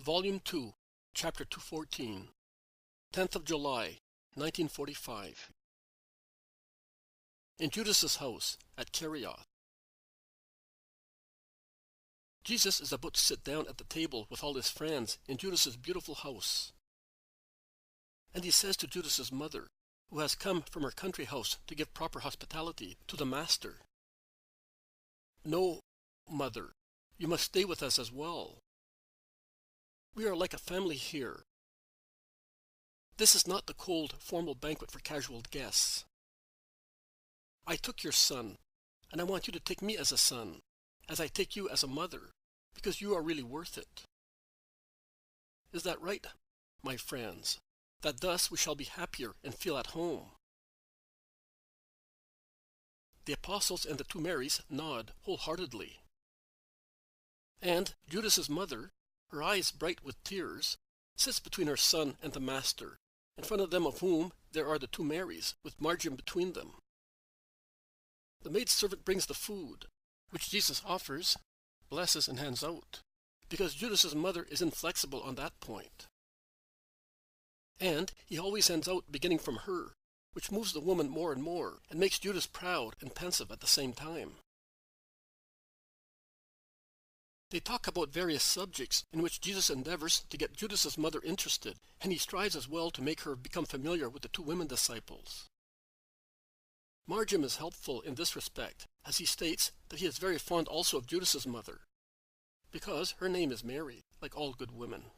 Volume 2, Chapter 214, 10th of July, 1945. In Judas's house at Kerioth. Jesus is about to sit down at the table with all his friends in Judas's beautiful house. And he says to Judas's mother, who has come from her country house to give proper hospitality to the Master, "No, mother, you must stay with us as well. We are like a family here. This is not the cold, formal banquet for casual guests. I took your son, and I want you to take me as a son, as I take you as a mother, because you are really worth it. Is that right, my friends, that thus we shall be happier and feel at home?" The apostles and the two Marys nod wholeheartedly. And Judas's mother, her eyes bright with tears, sits between her son and the Master, in front of them of whom there are the two Marys, with Margin between them. The maidservant brings the food, which Jesus offers, blesses, and hands out, because Judas's mother is inflexible on that point. And he always hands out beginning from her, which moves the woman more and more, and makes Judas proud and pensive at the same time. They talk about various subjects in which Jesus endeavors to get Judas's mother interested, and he strives as well to make her become familiar with the two women disciples. Margin is helpful in this respect, as he states that he is very fond also of Judas's mother, because her name is Mary, like all good women.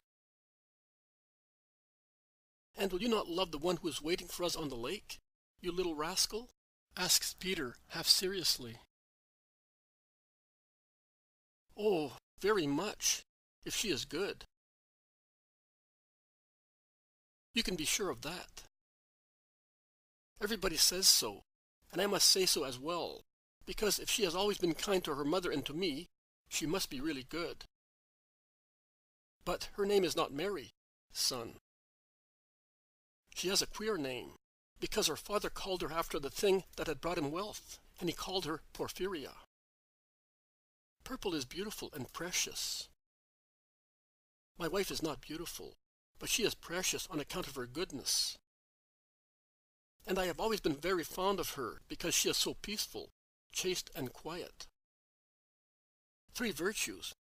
"And will you not love the one who is waiting for us on the lake, you little rascal?" asks Peter, half seriously. "Oh, very much, if she is good. You can be sure of that. Everybody says so, and I must say so as well, because if she has always been kind to her mother and to me, she must be really good. But her name is not Mary, son. She has a queer name, because her father called her after the thing that had brought him wealth, and he called her Porphyria. Purple is beautiful and precious. My wife is not beautiful, but she is precious on account of her goodness. And I have always been very fond of her because she is so peaceful, chaste, and quiet. Three virtues,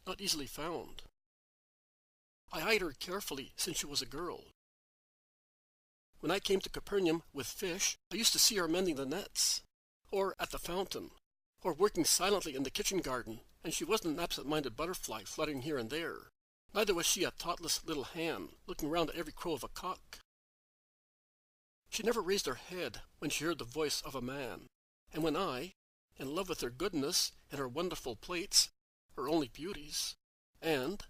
not easily found. I eyed her carefully since she was a girl. When I came to Capernaum with fish, I used to see her mending the nets, or at the fountain, or working silently in the kitchen garden, and she wasn't an absent-minded butterfly fluttering here and there. Neither was she a thoughtless little hen, looking round at every crow of a cock. She never raised her head when she heard the voice of a man, and when I, in love with her goodness and her wonderful plaits, her only beauties, and,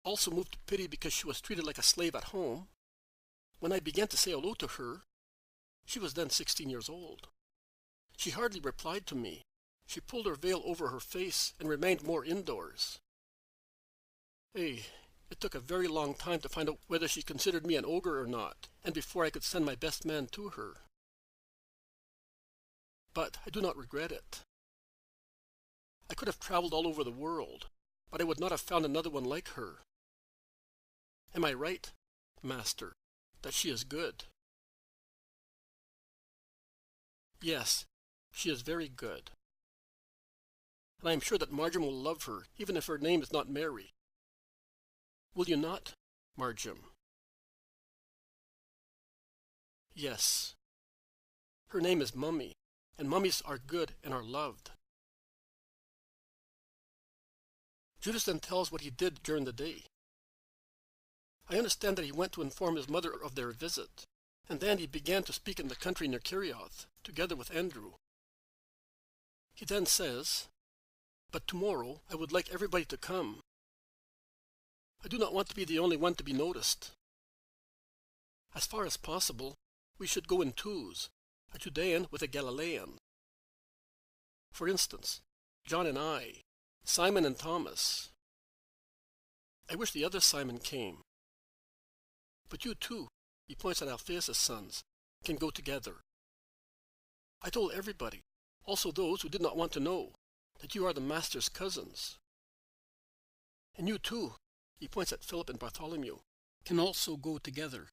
also moved to pity because she was treated like a slave at home, when I began to say hello to her, she was then 16 years old. She hardly replied to me. She pulled her veil over her face and remained more indoors. It took a very long time to find out whether she considered me an ogre or not, and before I could send my best man to her. But I do not regret it. I could have traveled all over the world, but I would not have found another one like her. Am I right, Master, that she is good?" "Yes, she is very good. And I am sure that Margin will love her, even if her name is not Mary. Will you not, Margin?" "Yes. Her name is Mummy, and mummies are good and are loved." Judas then tells what he did during the day. I understand that he went to inform his mother of their visit, and then he began to speak in the country near Kerioth, together with Andrew. He then says, "But tomorrow I would like everybody to come. I do not want to be the only one to be noticed. As far as possible, we should go in twos, a Judean with a Galilean. For instance, John and I, Simon and Thomas. I wish the other Simon came. But you too," he points at Alphaeus' sons, "can go together. I told everybody, also those who did not want to know, that you are the Master's cousins. And you too, he points at Philip and Bartholomew, can also go together.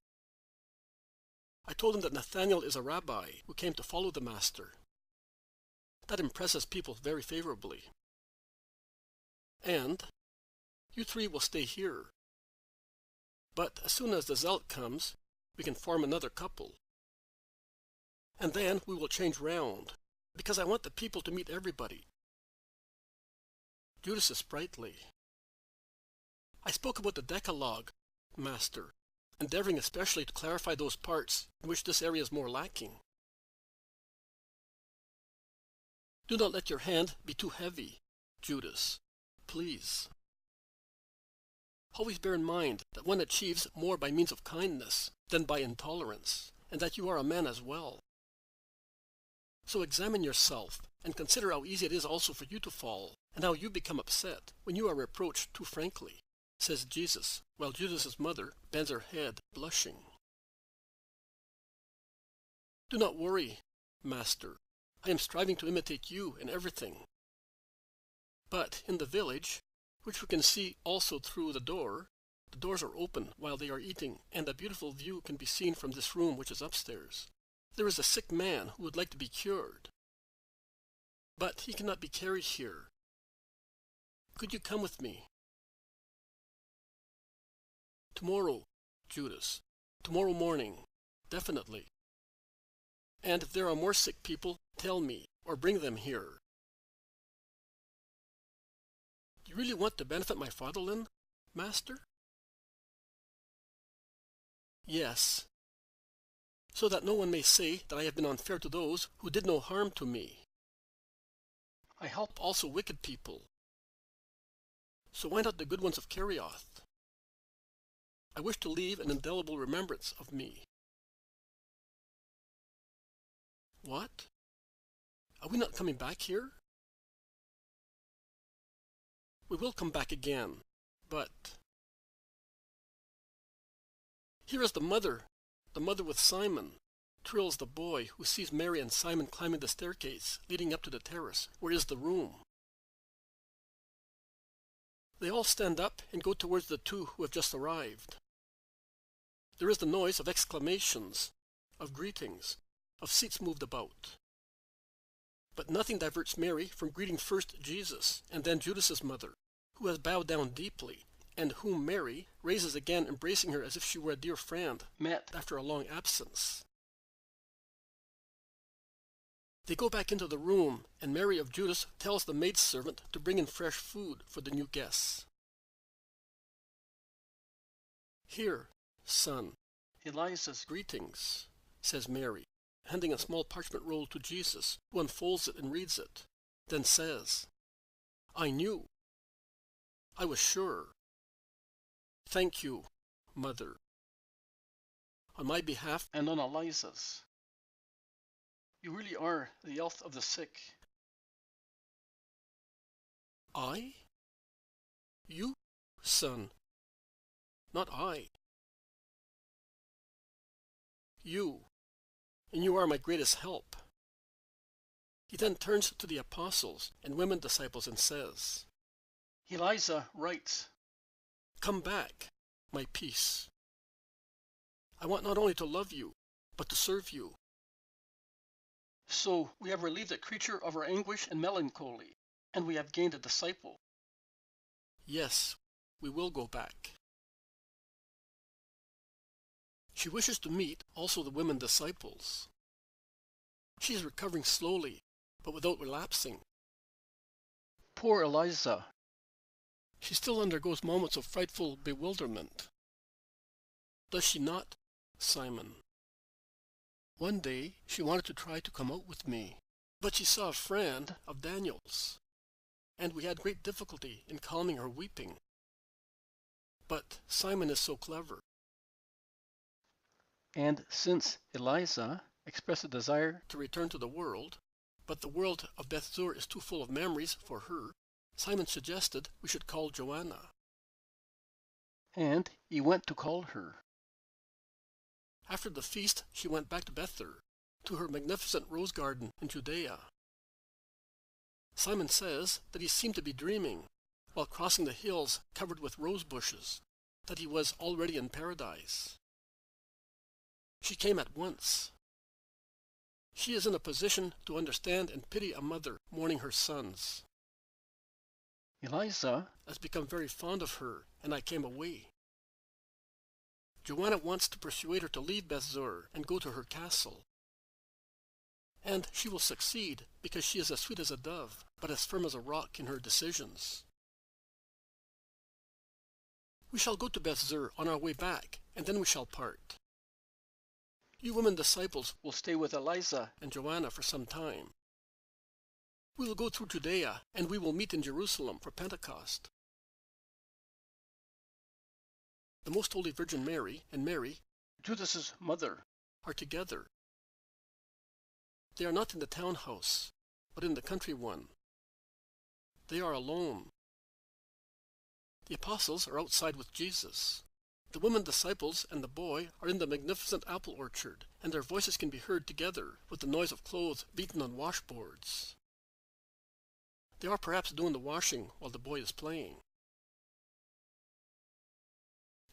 I told him that Nathanael is a rabbi who came to follow the Master. That impresses people very favorably. And you three will stay here. But as soon as the Zealot comes, we can form another couple. And then we will change round, because I want the people to meet everybody. Judas is sprightly. I spoke about the Decalogue, Master, endeavoring especially to clarify those parts in which this area is more lacking. Do not let your hand be too heavy, Judas, please. Always bear in mind that one achieves more by means of kindness than by intolerance, and that you are a man as well. So examine yourself and consider how easy it is also for you to fall, and how you become upset when you are reproached too frankly, says Jesus, while Judas's mother bends her head, blushing. Do not worry, Master. I am striving to imitate you in everything. But in the village, which we can see also through the doors are open while they are eating, and a beautiful view can be seen from this room which is upstairs. There is a sick man who would like to be cured, but he cannot be carried here. Could you come with me? Tomorrow, Judas. Tomorrow morning, definitely. And if there are more sick people, tell me, or bring them here. Do you really want to benefit my fatherland, Master? Yes, so that no one may say that I have been unfair to those who did no harm to me. I help also wicked people. So why not the good ones of Kerioth? I wish to leave an indelible remembrance of me. What? Are we not coming back here? We will come back again, but... Here is the mother with Simon, trills the boy who sees Mary and Simon climbing the staircase leading up to the terrace, where is the room. They all stand up and go towards the two who have just arrived. There is the noise of exclamations, of greetings, of seats moved about. But nothing diverts Mary from greeting first Jesus and then Judas's mother, who has bowed down deeply, and whom Mary raises again, embracing her as if she were a dear friend, met after a long absence. They go back into the room, and Mary of Judas tells the maidservant to bring in fresh food for the new guests. Here, son, Eliza's greetings, says Mary, handing a small parchment roll to Jesus, who unfolds it and reads it, then says, I knew. I was sure. Thank you, Mother. On my behalf and on Eliza's. You really are the health of the sick. I? You, son. Not I. You. And you are my greatest help. He then turns to the apostles and women disciples and says, Eliza writes, Come back, my peace. I want not only to love you, but to serve you. So we have relieved a creature of our anguish and melancholy, and we have gained a disciple. Yes, we will go back. She wishes to meet also the women disciples. She is recovering slowly, but without relapsing. Poor Eliza. She still undergoes moments of frightful bewilderment. Does she not, Simon? One day she wanted to try to come out with me, but she saw a friend of Daniel's, and we had great difficulty in calming her weeping. But Simon is so clever. And since Eliza expressed a desire to return to the world, but the world of Beth-zur is too full of memories for her, Simon suggested we should call Joanna. And he went to call her. After the feast, she went back to Beth-zur, to her magnificent rose garden in Judea. Simon says that he seemed to be dreaming, while crossing the hills covered with rose bushes, that he was already in paradise. She came at once. She is in a position to understand and pity a mother mourning her sons. Eliza Has become very fond of her, and I came away. Joanna wants to persuade her to leave Beth-zur and go to her castle. And she will succeed, because she is as sweet as a dove, but as firm as a rock in her decisions. We shall go to Beth-zur on our way back, and then we shall part. You women disciples will stay with Eliza and Joanna for some time. We will go through Judea, and we will meet in Jerusalem for Pentecost. The Most Holy Virgin Mary and Mary, Judas's mother, are together. They are not in the town house, but in the country one. They are alone. The apostles are outside with Jesus. The women disciples and the boy are in the magnificent apple orchard, and their voices can be heard together with the noise of clothes beaten on washboards. They are perhaps doing the washing while the boy is playing.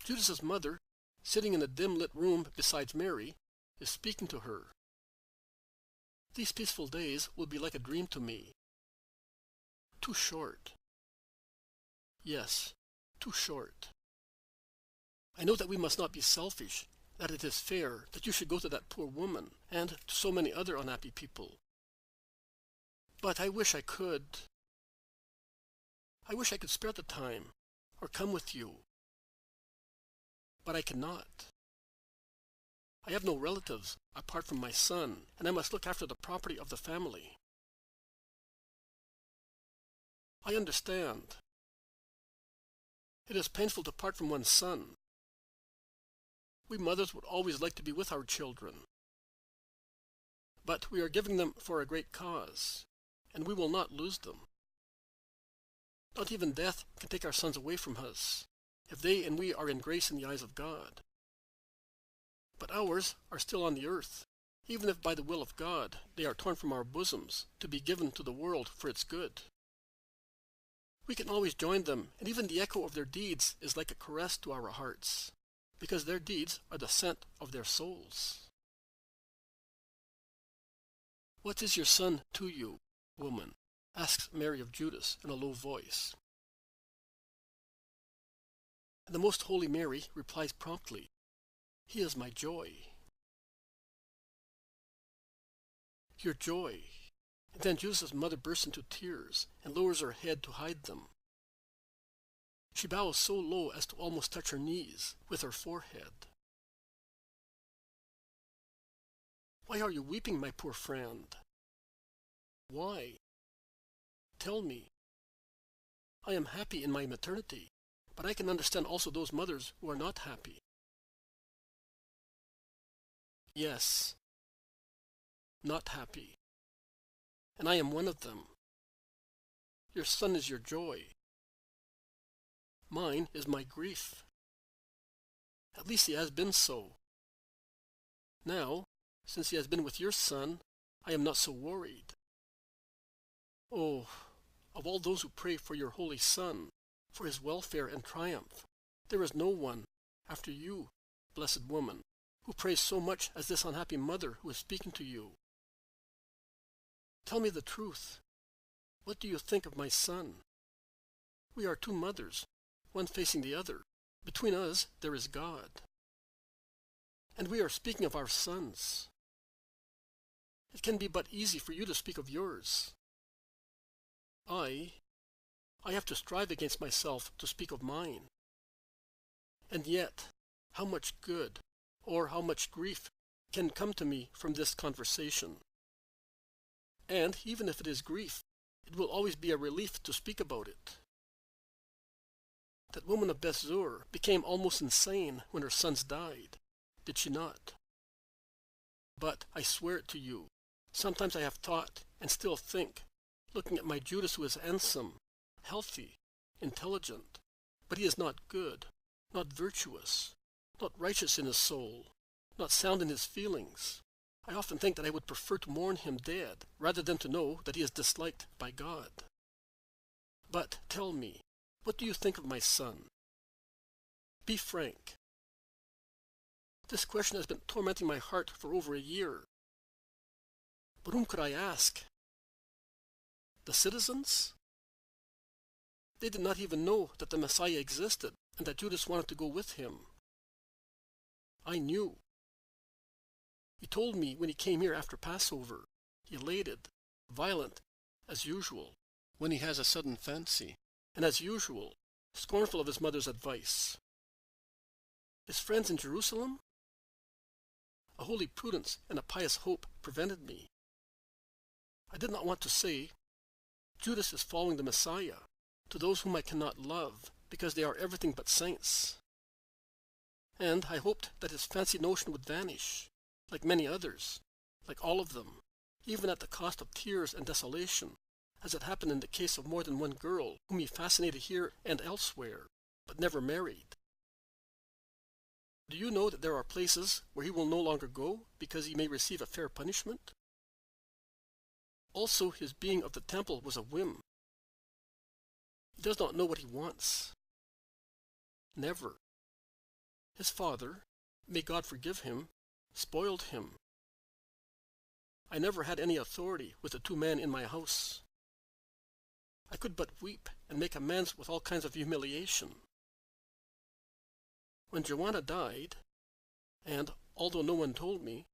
Judas's mother, sitting in a dim-lit room beside Mary, is speaking to her. These peaceful days will be like a dream to me. Too short. Yes, too short. I know that we must not be selfish, that it is fair that you should go to that poor woman, and to so many other unhappy people. But I wish I could. I wish I could spare the time, or come with you. But I cannot. I have no relatives apart from my son, and I must look after the property of the family. I understand. It is painful to part from one's son. We mothers would always like to be with our children. But we are giving them for a great cause, and we will not lose them. Not even death can take our sons away from us, if they and we are in grace in the eyes of God. But ours are still on the earth, even if by the will of God they are torn from our bosoms to be given to the world for its good. We can always join them, and even the echo of their deeds is like a caress to our hearts, because their deeds are the scent of their souls. What is your son to you, woman? Asks Mary of Judas in a low voice. And the Most Holy Mary replies promptly, He is my joy. Your joy. And then Judas' mother bursts into tears and lowers her head to hide them. She bows so low as to almost touch her knees with her forehead. Why are you weeping, my poor friend? Why? Tell me. I am happy in my maternity, but I can understand also those mothers who are not happy. Yes, not happy. And I am one of them. Your son is your joy. Mine is my grief. At least he has been so. Now, since he has been with your son, I am not so worried. Oh, of all those who pray for your holy son, for his welfare and triumph, there is no one, after you, blessed woman, who prays so much as this unhappy mother who is speaking to you. Tell me the truth. What do you think of my son? We are two mothers, one facing the other. Between us there is God. And we are speaking of our sons. It can be but easy for you to speak of yours. I have to strive against myself to speak of mine. And yet, how much good, or how much grief, can come to me from this conversation. And even if it is grief, it will always be a relief to speak about it. That woman of Beth-zur became almost insane when her sons died, did she not? But I swear it to you, sometimes I have thought, and still think, looking at my Judas who is handsome, healthy, intelligent, but he is not good, not virtuous, not righteous in his soul, not sound in his feelings. I often think that I would prefer to mourn him dead, rather than to know that he is disliked by God. But tell me, What do you think of my son? Be frank. This question has been tormenting my heart for over a year. But whom could I ask? The citizens? They did not even know that the Messiah existed and that Judas wanted to go with him. I knew. He told me when he came here after Passover, elated, violent, as usual, when he has a sudden fancy, and as usual, scornful of his mother's advice. His friends in Jerusalem? A holy prudence and a pious hope prevented me. I did not want to say, Judas is following the Messiah, to those whom I cannot love, because they are everything but saints. And I hoped that his fancy notion would vanish, like many others, like all of them, even at the cost of tears and desolation, as it happened in the case of more than one girl whom he fascinated here and elsewhere, but never married. Do you know that there are places where he will no longer go because he may receive a fair punishment? Also, his being of the temple was a whim. He does not know what he wants. Never. His father, may God forgive him, spoiled him. I never had any authority with the two men in my house. I could but weep and make amends with all kinds of humiliation. When Joanna died, and although no one told me,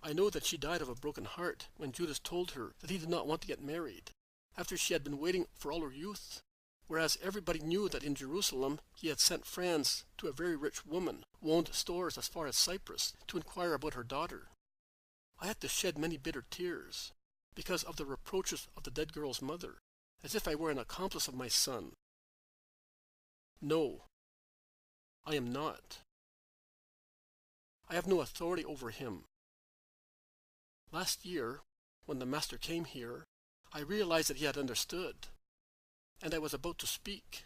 I know that she died of a broken heart when Judas told her that he did not want to get married, after she had been waiting for all her youth, whereas everybody knew that in Jerusalem he had sent friends to a very rich woman who owned stores as far as Cyprus to inquire about her daughter. I had to shed many bitter tears because of the reproaches of the dead girl's mother, as if I were an accomplice of my son. No, I am not. I have no authority over him. Last year, when the master came here, I realized that he had understood, and I was about to speak.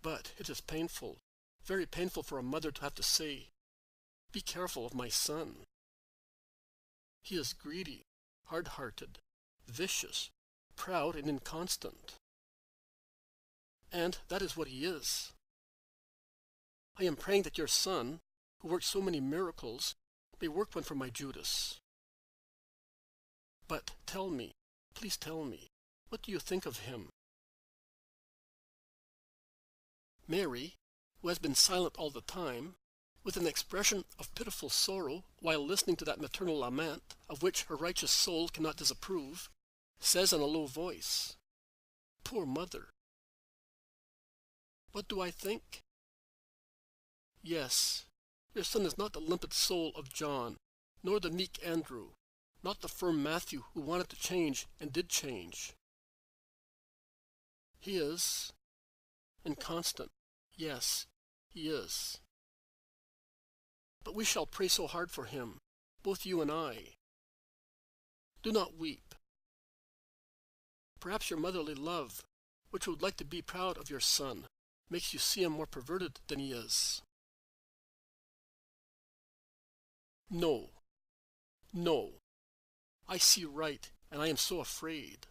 But it is painful, very painful for a mother to have to say, "Be careful of my son. He is greedy, hard-hearted, vicious, proud, and inconstant." And that is what he is. I am praying that your son, who worked so many miracles, may work one for my Judas. But tell me, please tell me, what do you think of him? Mary, who has been silent all the time, with an expression of pitiful sorrow while listening to that maternal lament, of which her righteous soul cannot disapprove, says in a low voice, "Poor mother." What do I think? Yes, your son is not the limpid soul of John, nor the meek Andrew, not the firm Matthew who wanted to change and did change. He is inconstant. Yes, he is. But we shall pray so hard for him, both you and I. Do not weep. Perhaps your motherly love, which would like to be proud of your son, makes you see him more perverted than he is. No, no, I see right, and I am so afraid.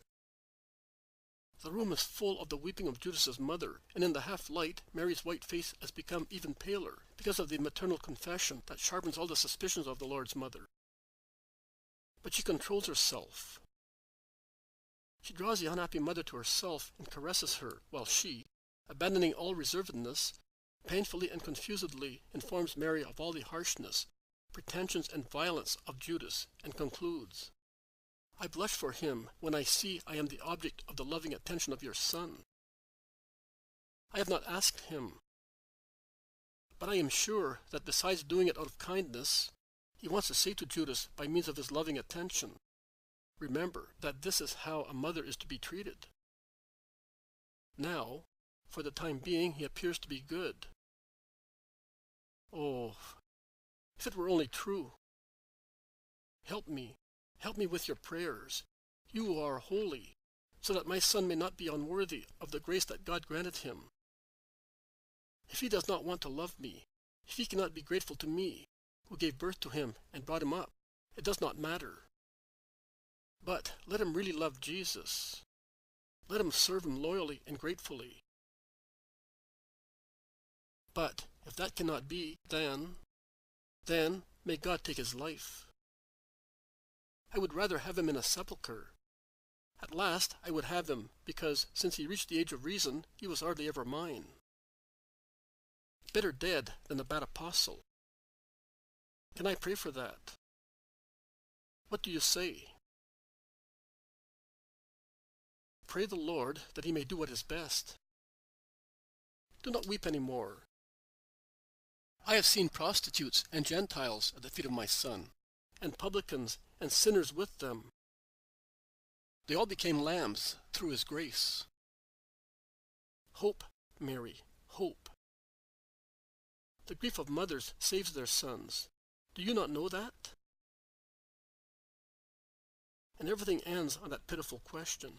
The room is full of the weeping of Judas's mother, and in the half-light Mary's white face has become even paler because of the maternal confession that sharpens all the suspicions of the Lord's mother. But she controls herself. She draws the unhappy mother to herself and caresses her, while she, abandoning all reservedness, painfully and confusedly informs Mary of all the harshness, pretensions, and violence of Judas, and concludes, "I blush for him when I see I am the object of the loving attention of your son. I have not asked him, but I am sure that besides doing it out of kindness, he wants to say to Judas by means of his loving attention, 'Remember that this is how a mother is to be treated.' Now, for the time being, he appears to be good. Oh, if it were only true! Help me with your prayers, you who are holy, so that my son may not be unworthy of the grace that God granted him. If he does not want to love me, if he cannot be grateful to me, who gave birth to him and brought him up, it does not matter. But let him really love Jesus. Let him serve him loyally and gratefully. But if that cannot be, then may God take his life. I would rather have him in a sepulchre. At last I would have him, because since he reached the age of reason, he was hardly ever mine. Better dead than a bad apostle. Can I pray for that? What do you say? Pray the Lord that he may do what is best. Do not weep any more. I have seen prostitutes and Gentiles at the feet of my Son, and publicans and sinners with them. They all became lambs through his grace. Hope, Mary, hope. The grief of mothers saves their sons. Do you not know that? And everything ends on that pitiful question.